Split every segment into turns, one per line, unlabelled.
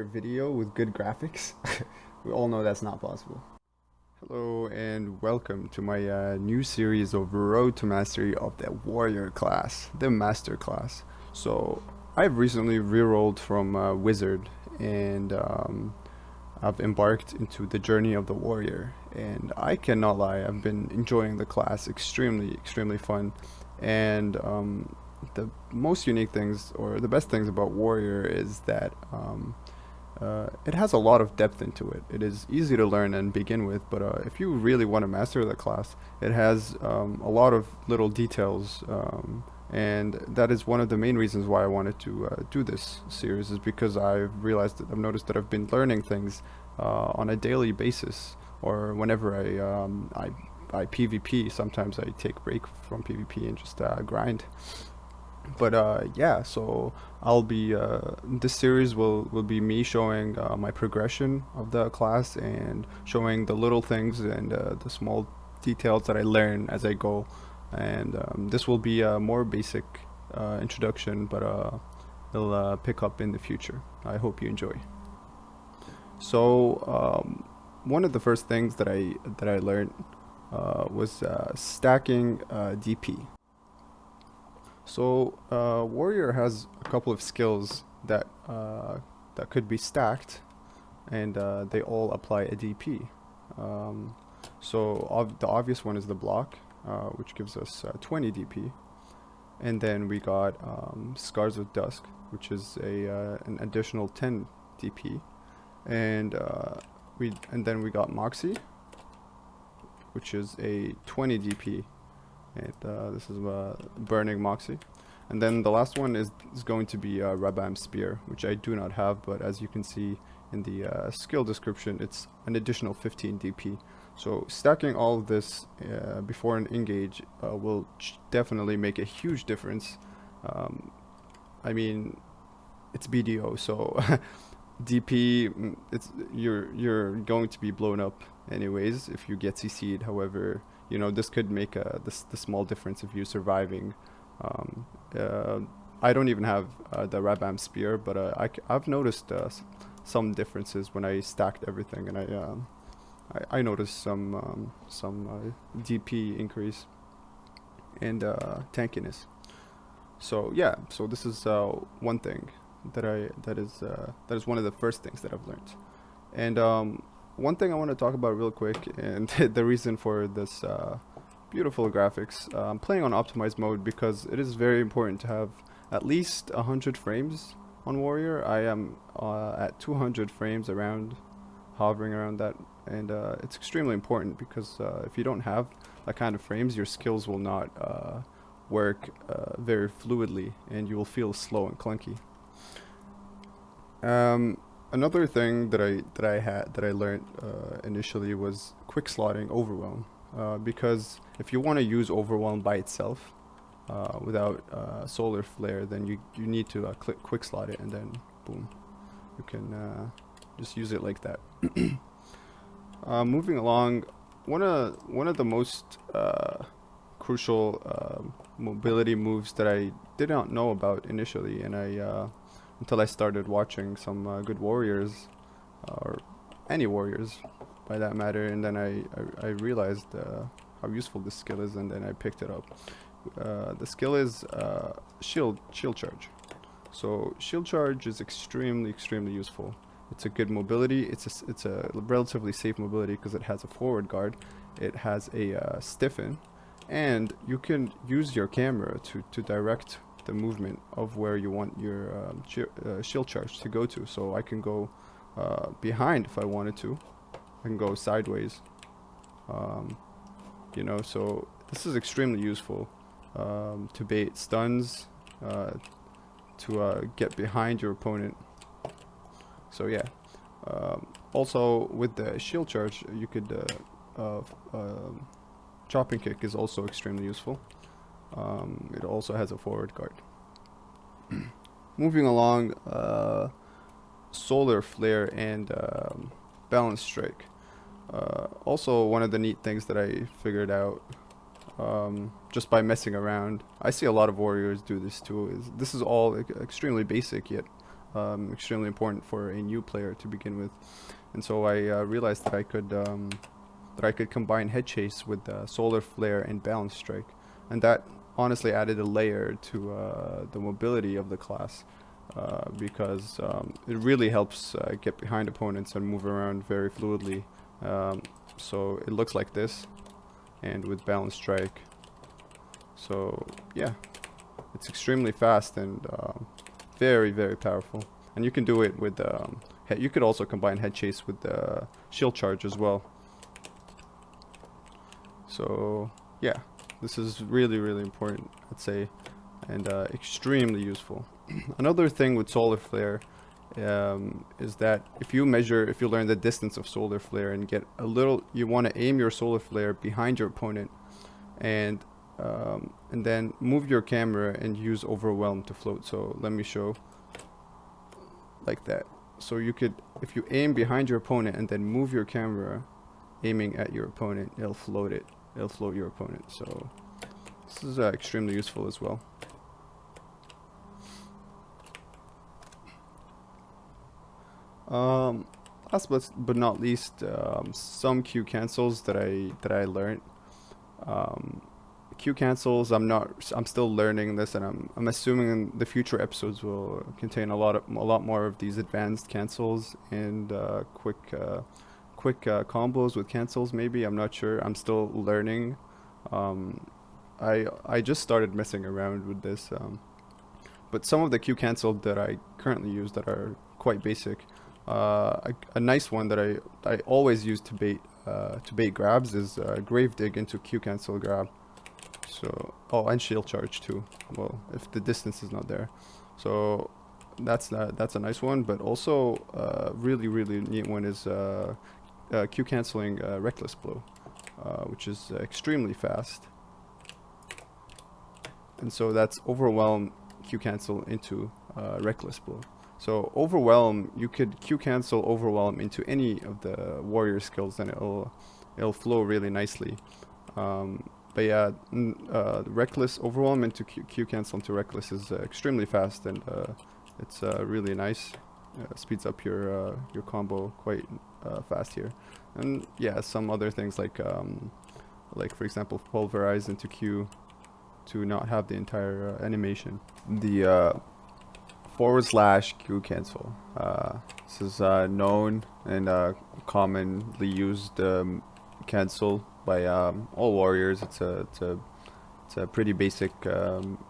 video with good graphics. We all know that's not possible. Hello and welcome to my new series of Road to Mastery of the Warrior class, the Master class. So I've recently rerolled from Wizard and I've embarked into the journey of the Warrior, and I cannot lie, I've been enjoying the class extremely fun. And the most unique things, or the best things about Warrior is that it has a lot of depth into it. It is easy to learn and begin with, but if you really want to master the class, it has a lot of little details, and that is one of the main reasons why I wanted to do this series, is because I've noticed that I've been learning things on a daily basis, or whenever I PvP. Sometimes I take a break from PvP and just grind. But yeah, so I'll be this series will be me showing my progression of the class and showing the little things and the small details that I learn as I go. And this will be a more basic introduction, but it'll pick up in the future. I hope you enjoy. So one of the first things that I learned was stacking DP. So Warrior has a couple of skills that could be stacked, and they all apply a DP. The obvious one is the block, which gives us 20 DP, and then we got Scars of Dusk, which is an additional 10 DP, and then we got Moxie, which is a 20 DP. This is Burning Moxie. And then the last one is going to be Rabam Spear, which I do not have, but as you can see in the skill description, it's an additional 15 DP. So stacking all of this before an engage will definitely make a huge difference. I mean, it's BDO, so DP, you're going to be blown up anyways if you get CC'd. However, you know, this could make the small difference of you surviving. I don't even have the Rabam Spear, but I've noticed some differences when I stacked everything, and I noticed some DP increase and tankiness. So yeah, so this is one thing that is one of the first things that I've learned. And one thing I want to talk about real quick, and the reason for this beautiful graphics, I'm playing on optimized mode because it is very important to have at least 100 frames on Warrior. I am at 200 frames, hovering around that, and it's extremely important because if you don't have that kind of frames, your skills will not work very fluidly, and you will feel slow and clunky. Another thing that I learned initially was quick slotting Overwhelm, because if you want to use Overwhelm by itself without Solar Flare, then you need to click quick slot it, and then boom, you can just use it like that. Moving along, one of the most crucial mobility moves that I did not know about initially, and until I started watching some good warriors, or any warriors by that matter, and then I realized how useful this skill is, and then I picked it up. The skill is shield charge. So shield charge is extremely useful. It's a good mobility. It's a relatively safe mobility because it has a forward guard, it has a stiffen, and you can use your camera to direct the movement of where you want your shield charge to go to. So I can go behind if I wanted to. I can go sideways. You know, so this is extremely useful to bait stuns, to get behind your opponent. So yeah. Also with the shield charge, you could chopping kick is also extremely useful. It also has a forward guard. Moving along, Solar Flare and Balance Strike. Also, one of the neat things that I figured out just by messing around, I see a lot of warriors do this too. This is all extremely basic, yet extremely important for a new player to begin with. And so I realized that I could combine head chase with solar flare and balance strike, and that honestly added a layer to the mobility of the class, because it really helps get behind opponents and move around very fluidly. So it looks like this, and with balance strike. So yeah, it's extremely fast and very, very powerful. And you can do it with you could also combine head chase with shield charge as well. So yeah, this is really, really important, I'd say, and extremely useful. Another thing with solar flare is that if you learn the distance of solar flare and get a little, you want to aim your solar flare behind your opponent, and then move your camera and use overwhelm to float. So let me show, like that. So you could, if you aim behind your opponent and then move your camera aiming at your opponent, it'll float your opponent. So this is extremely useful as well. Last but not least, some Q cancels that I learned. Q cancels, I'm still learning this, and I'm assuming the future episodes will contain a lot more of these advanced cancels and quick combos with cancels. Maybe, I'm not sure. I'm still learning. I just started messing around with this, but some of the Q cancel that I currently use that are quite basic. A nice one that I always use to bait grabs is grave dig into Q cancel grab. So, and shield charge too. Well, if the distance is not there. So that's a nice one. But also really, really neat one is Q canceling reckless blow, which is extremely fast. And so that's overwhelm Q cancel into reckless blow. So overwhelm, you could Q cancel overwhelm into any of the warrior skills, and it'll flow really nicely. But yeah, reckless overwhelm into Q cancel into reckless is extremely fast, and it's really nice. Speeds up your combo quite fast here. And yeah, some other things like for example pulverize into Q to not have the entire animation. The /Q cancel. This is known and commonly used cancel by all warriors. It's a pretty basic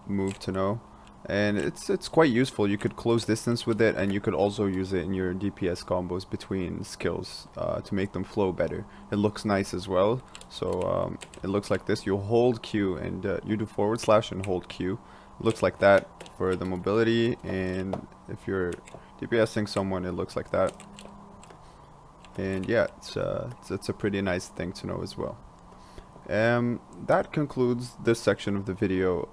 move to know, and it's quite useful. You could close distance with it, and you could also use it in your DPS combos between skills to make them flow better. It looks nice as well. So it looks like this. You hold Q and you do / and hold Q. It looks like that for the mobility, and if you're DPSing someone, it looks like that. And yeah, it's a pretty nice thing to know as well. That concludes this section of the video.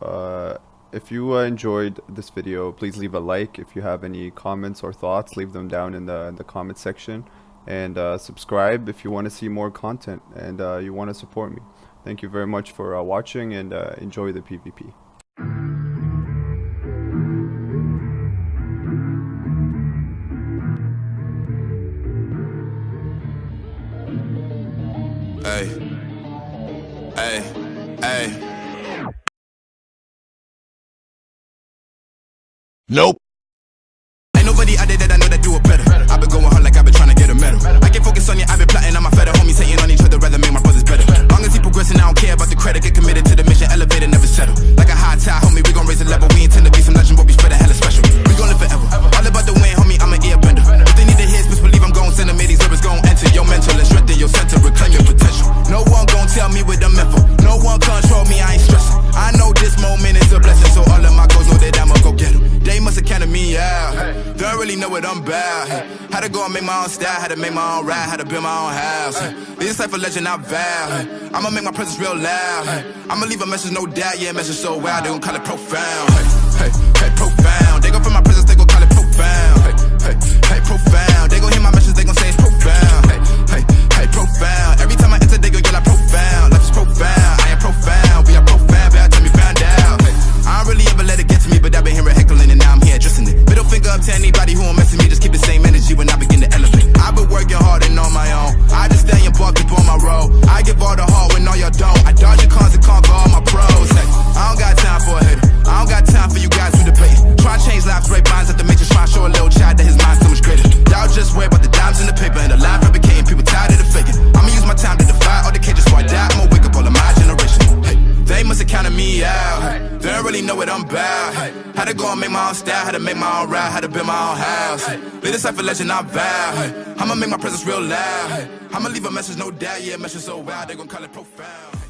If you enjoyed this video, please leave a like. If you have any comments or thoughts, leave them down in the comment section, and subscribe if you want to see more content and you want to support me. Thank you very much for watching, and enjoy the PvP.
Hey. Nope. Ain't nobody out there that I know that do it better. I've been going hard like I've been trying to get a medal. I can't focus on you, I've been plotting on my feta. Homies hating on each other, rather make my brothers better. Long as he progressing, I don't care about the credit. Get committed to the mission, elevated, never settle. Like a high tide, homie, we gon' raise the level. We intend to be some legend, but we spread a hella special. We gon' live forever. All about the win, homie, I'm an airbender. If they need to hear, believe I'm gon' send them here. These lyrics gon' enter your mental and strengthen your center. Reclaim your potential. No one gon' tell me what I'm meant for. No one control me, I ain't stressing. I know this moment is a blessing, so all of my goals know that I'ma go get them. They must have counted me out. They don't really know what I'm about. Had to go and make my own style, had to make my own ride, had to build my own house. This type of legend I vow. I'ma make my presence real loud. I'ma leave a message, no doubt. Yeah, message so wild, they gon' call it profound. Hey, profound. They go from my presence, they gon' call it profound. Hey, profound. They gon' hear my message, they gon' say it's profound. Hey, profound. Every time I enter, they gon' yell out profound. Life is profound, I am profound. We are profound, but tell me found out. I don't really ever let it get to me, but I've been hearing heckling and now I'm here addressing it. Middle finger up to anybody who own ride, had to build my own house. Live this life a legend, I vow. I'ma make my presence real loud. I'ma leave a message, no doubt, yeah, a message so wild, they gon' call it profound.